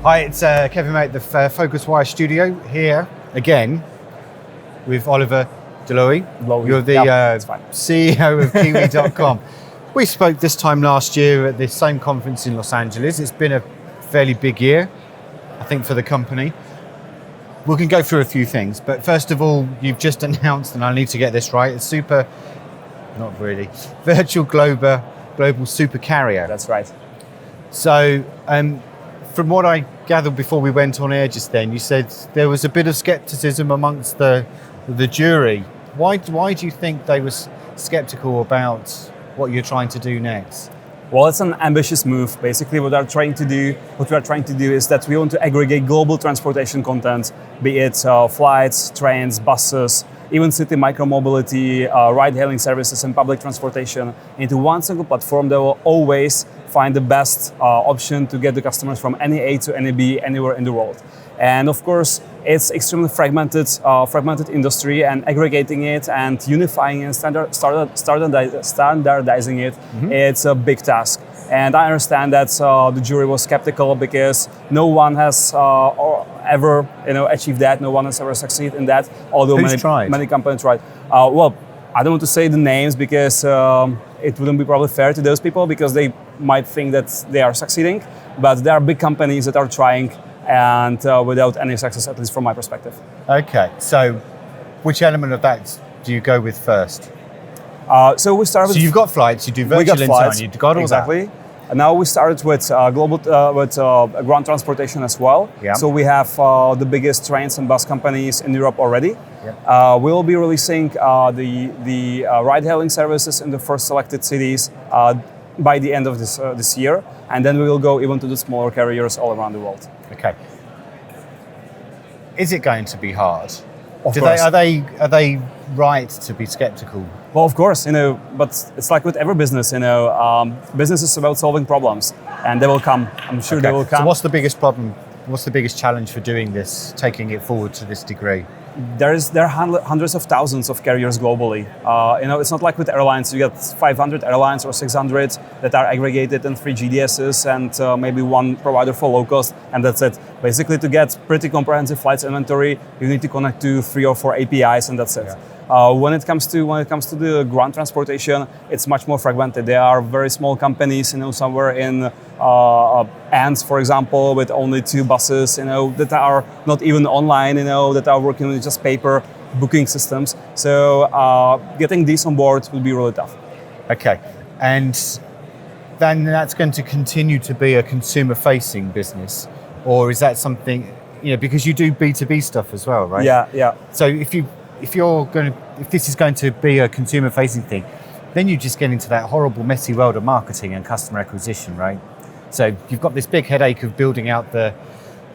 Hi, it's Kevin May at the PhocusWire studio here again with Oliver Dlouhy. You're the CEO of Kiwi.com. We spoke this time last year at this same conference in Los Angeles. It's been a fairly big year, I think, for the company. We can go through a few things, but first of all, you've just announced, and I need to get this right, virtual global super carrier. That's right. So, from what I gathered before we went on air just then, you said there was a bit of skepticism amongst the jury. Why do you think they were skeptical about what you're trying to do next? Well, it's an ambitious move. Basically, what we are trying to do is that we want to aggregate global transportation content, be it flights, trains, buses, even city micromobility, ride-hailing services and public transportation into one single platform that will always find the best option to get the customers from any A to any B anywhere in the world. And of course, it's extremely fragmented industry, and aggregating it and unifying and standardizing it, it's a big task. And I understand that the jury was skeptical because no one has ever achieved that. No one has ever succeeded in that. Although many companies tried. Well, I don't want to say the names because it wouldn't be probably fair to those people because they might think that they are succeeding. But there are big companies that are trying and without any success, at least from my perspective. Okay, so which element of that do you go with first? So we started. So you've got flights, you do virtual insight, you've got all exactly. that. And now we started with ground transportation as well. Yeah. So we have the biggest trains and bus companies in Europe already. Yeah. We will be releasing the ride-hailing services in the first selected cities by the end of this year, and then we will go even to the smaller carriers all around the world. Okay. Is it going to be hard? Of course. Are they right to be skeptical? Well, of course, but it's like with every business, business is about solving problems, and they will come. I'm sure they will come. So what's the biggest problem? What's the biggest challenge for doing this, taking it forward to this degree? There are hundreds of thousands of carriers globally. It's not like with airlines. You get 500 airlines or 600 that are aggregated in 3 GDSs and maybe one provider for low cost, and that's it. Basically, to get pretty comprehensive flights inventory, you need to connect to 3 or 4 APIs, and that's it. Yeah. When it comes to the ground transportation, it's much more fragmented. There are very small companies, somewhere in Ants, for example, with only 2 buses, that are not even online, that are working with just paper booking systems. So getting these on board will be really tough. Okay, and then that's going to continue to be a consumer-facing business, or is that something, because you do B2B stuff as well, right? Yeah. So if this is going to be a consumer-facing thing, then you just get into that horrible, messy world of marketing and customer acquisition, right? So you've got this big headache of building out the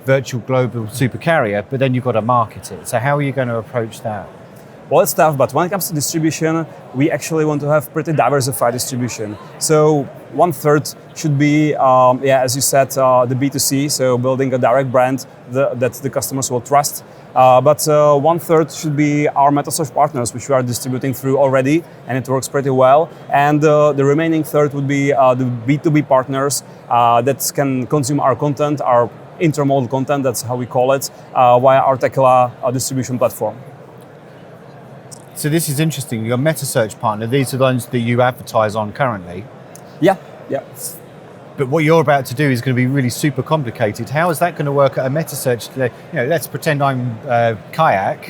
virtual global super carrier, but then you've got to market it. So how are you going to approach that? Well, it's tough, but when it comes to distribution, we actually want to have pretty diversified distribution. So 1/3 should be, as you said, the B2C, so building a direct brand that the customers will trust. But 1/3 should be our MetaSearch partners, which we are distributing through already, and it works pretty well. And the remaining third would be the B2B partners that can consume our content, our intermodal content, that's how we call it, via our Tequila distribution platform. So this is interesting. Your MetaSearch partner, these are the ones that you advertise on currently? Yeah. But what you're about to do is going to be really super complicated. How is that going to work at a MetaSearch? Let's pretend I'm Kayak,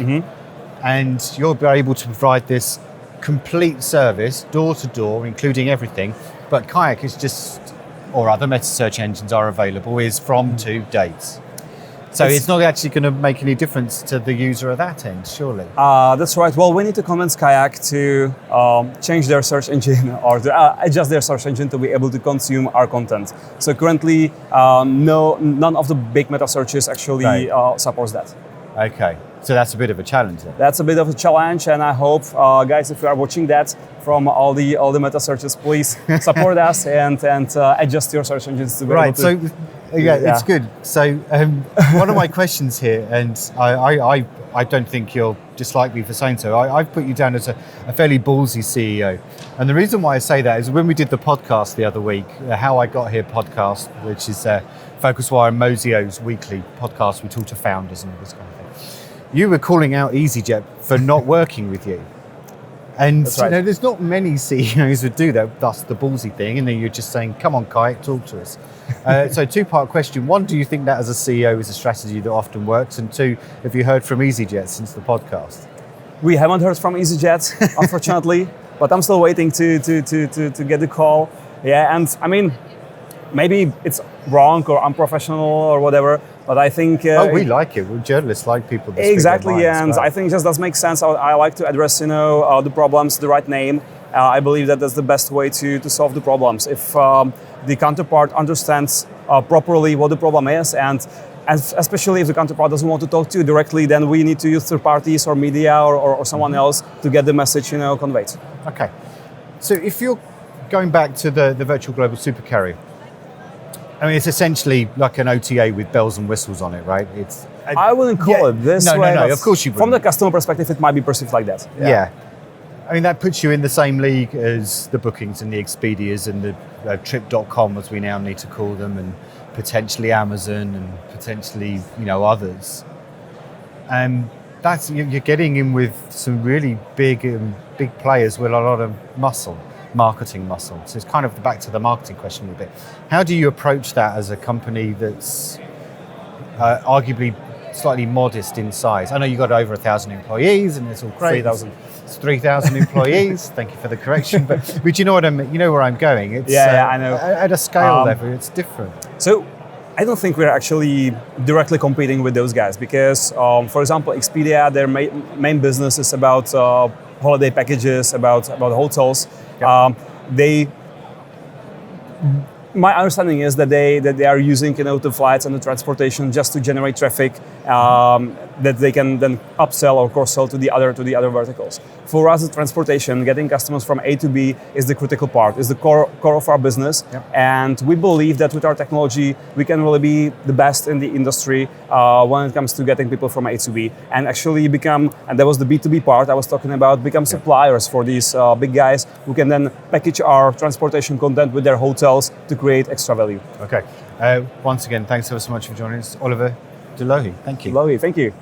and you'll be able to provide this complete service, door to door, including everything. But Kayak is just, or other MetaSearch engines are available, is from to dates. So it's not actually going to make any difference to the user at that end, surely? That's right. Well, we need to convince Kayak to change their search engine or to adjust their search engine to be able to consume our content. So currently, none of the big meta searches actually supports that. Okay. So that's a bit of a challenge then. That's a bit of a challenge, and I hope, guys, if you are watching that from all the meta searches, please support us and adjust your search engines to be able to. So it's good. So one of my questions here, and I don't think you'll dislike me for saying so. I've put you down as a fairly ballsy CEO, and the reason why I say that is when we did the podcast the other week, How I Got Here podcast, which is PhocusWire and Mozio's weekly podcast. We talk to founders and all this kind of thing. You were calling out EasyJet for not working with you. And That's right. there's not many CEOs who do that, thus the ballsy thing, and then you're just saying, come on, Kayak, talk to us. So two-part question. One, do you think that as a CEO is a strategy that often works? And two, have you heard from EasyJet since the podcast? We haven't heard from EasyJet, unfortunately, but I'm still waiting to get the call. Yeah, and I mean, maybe it's wrong or unprofessional or whatever, but I think... we like it. We journalists like people that exactly, speak their minds, and well. I think it just does make sense. I like to address, the problems, the right name. I believe that that's the best way to solve the problems. If the counterpart understands properly what the problem is, and especially if the counterpart doesn't want to talk to you directly, then we need to use third parties or media or someone else to get the message, conveyed. Okay. So if you're going back to the virtual global supercarrier, I mean, it's essentially like an OTA with bells and whistles on it, right? I wouldn't call it this way. No, of course you wouldn't. From the customer perspective, it might be perceived like that. Yeah. I mean, that puts you in the same league as the Bookings and the Expedias and the Trip.com, as we now need to call them, and potentially Amazon and potentially, others. You're getting in with some really big players with a lot of marketing muscle. So it's kind of back to the marketing question a bit. How do you approach that as a company that's arguably slightly modest in size? I know you've got over 1,000 employees and it's all great. 3,000. It's 3,000 employees. Thank you for the correction. But you know what you know where I'm going. It's, I know. At a scale level, it's different. So I don't think we're actually directly competing with those guys because, for example, Expedia, their main business is about holiday packages, about hotels. Yep. My understanding is that they are using the flights and the transportation just to generate traffic that they can then upsell or cross-sell to the other verticals. For us, the transportation, getting customers from A to B is the critical part, is the core of our business. Yep. And we believe that with our technology, we can really be the best in the industry when it comes to getting people from A to B and actually become, and that was the B2B part I was talking about, become suppliers for these big guys who can then package our transportation content with their hotels to create extra value. Okay. Once again, thanks ever so much for joining us. Oliver Dlouhy, thank you. Dlouhy, thank you.